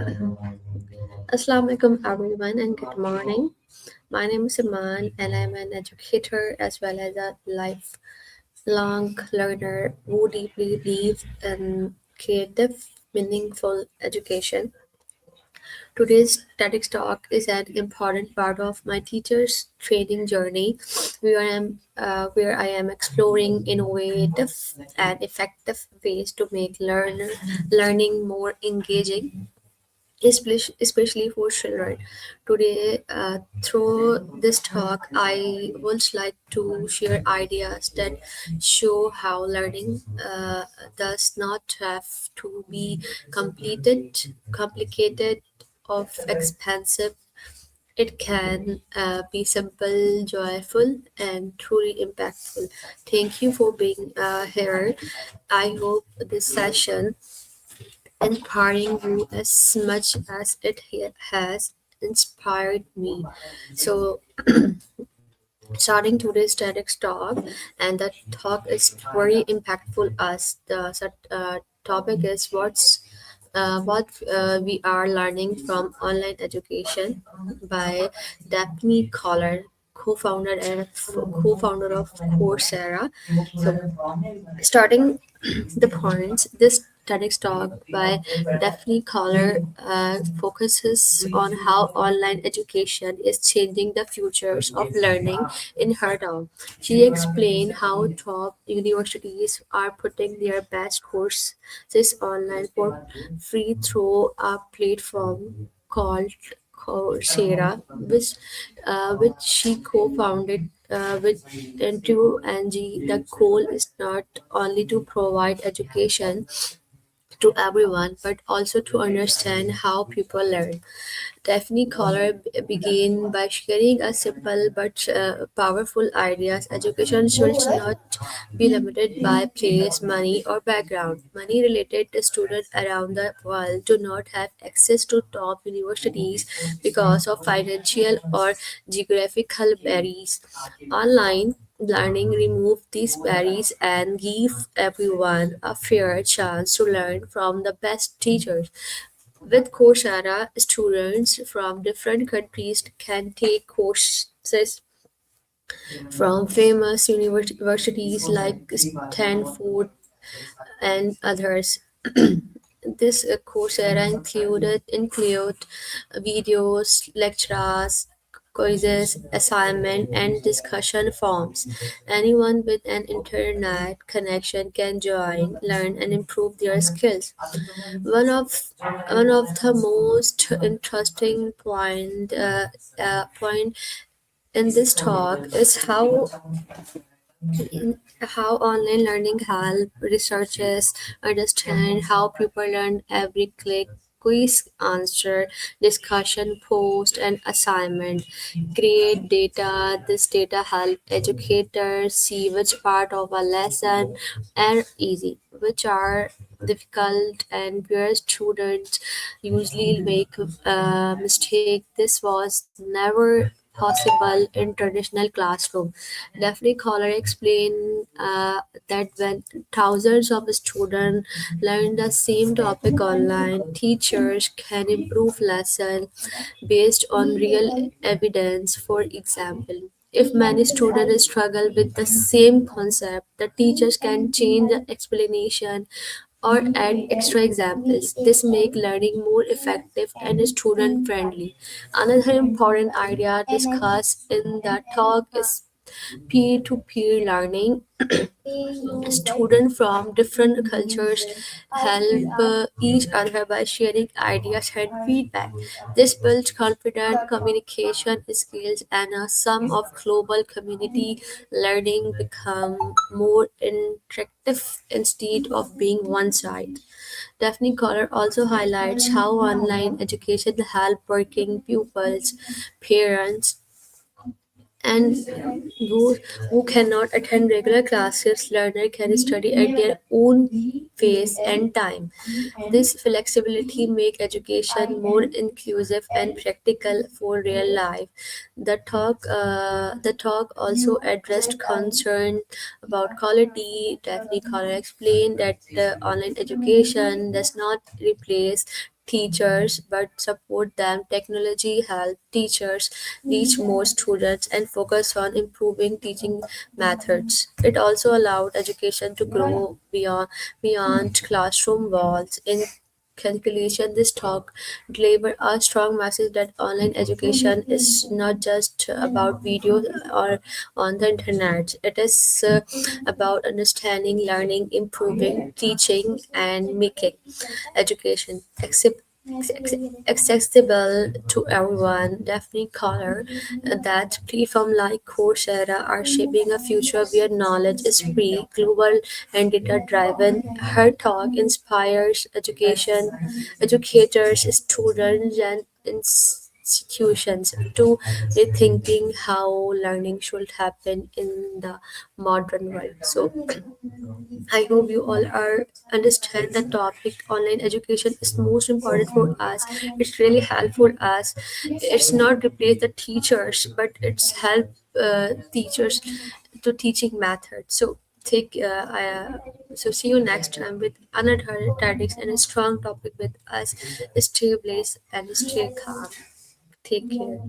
Assalamu alaikum everyone and good morning. My name is Iman and I'm an educator as well as a lifelong learner who deeply believes in creative, meaningful education. Today's TEDx talk is an important part of my teacher's training journey where I am exploring innovative and effective ways to make learning more engaging especially for children. Today, through this talk, I would like to share ideas that show how learning does not have to be complicated, or expensive. It can be simple, joyful, and truly impactful. Thank you for being here. I hope this session inspiring you as much as has inspired me. So, starting today's TEDx talk, and the talk is very impactful. Us the topic is what we are learning from online education by Daphne Collar, co-founder of Coursera. So, starting the points, this TEDx talk by Daphne Collar focuses on how online education is changing the futures of learning in her town. She explained how top universities are putting their best courses online for free through a platform called Coursera, which she co-founded with Andrew Angie. The goal is not only to provide education to everyone, but also to understand how people learn. Daphne Collar began by sharing a simple but powerful ideas. Education should not be limited by place, money, or background. Money-related students around the world do not have access to top universities because of financial or geographical barriers. Online learning remove these barriers and give everyone a fair chance to learn from the best teachers. With Coursera, students from different countries can take courses from famous universities like Stanford and others. This Coursera include videos, lectures, quizzes, assignment, and discussion forums. Anyone with an internet connection can join, learn, and improve their skills. One of one of the most interesting point in this talk is how online learning help researchers understand how people learn every click. Quiz answer, discussion post, and assignment create data. This data help educators see which part of a lesson are easy, which are difficult, and where students usually make a mistake. This was never possible in traditional classroom. Daphne Collar explained that when thousands of students learn the same topic online, teachers can improve lesson based on real evidence. For example, if many students struggle with the same concept, the teachers can change the explanation or add extra examples. This make learning more effective and student friendly. Another important idea discussed in the talk is peer-to-peer learning. Students from different cultures help each other by sharing ideas and feedback. This builds confident communication skills, and a sum of global community learning become more interactive instead of being one-sided. Daphne Collar also highlights how online education help working pupils, parents, and those who cannot attend regular classes, learner can study at their own pace and time. This flexibility make education more inclusive and practical for real life. The talk also addressed concern about quality. Daphne Collar explained that the online education does not replace teachers but support them. Technology help teachers reach more students and focus on improving teaching methods. It also allowed education to grow beyond classroom walls. In calculation, this talk deliver a strong message that online education is not just about videos or on the internet. It is about understanding, learning, improving, teaching, and making education accessible to everyone. Daphne Collar that platform like Coursera are shaping a future where knowledge is free, global, and data driven. Her talk inspires educators, students, and institutions to rethinking how learning should happen in the modern world. So I hope you all are understand the topic. Online education is most important for us. It's really helpful us. It's not replace the teachers, but it's help teachers to teaching methods. So so see you next time with another topics and a strong topic with us. Stay blessed and stay calm. Take care.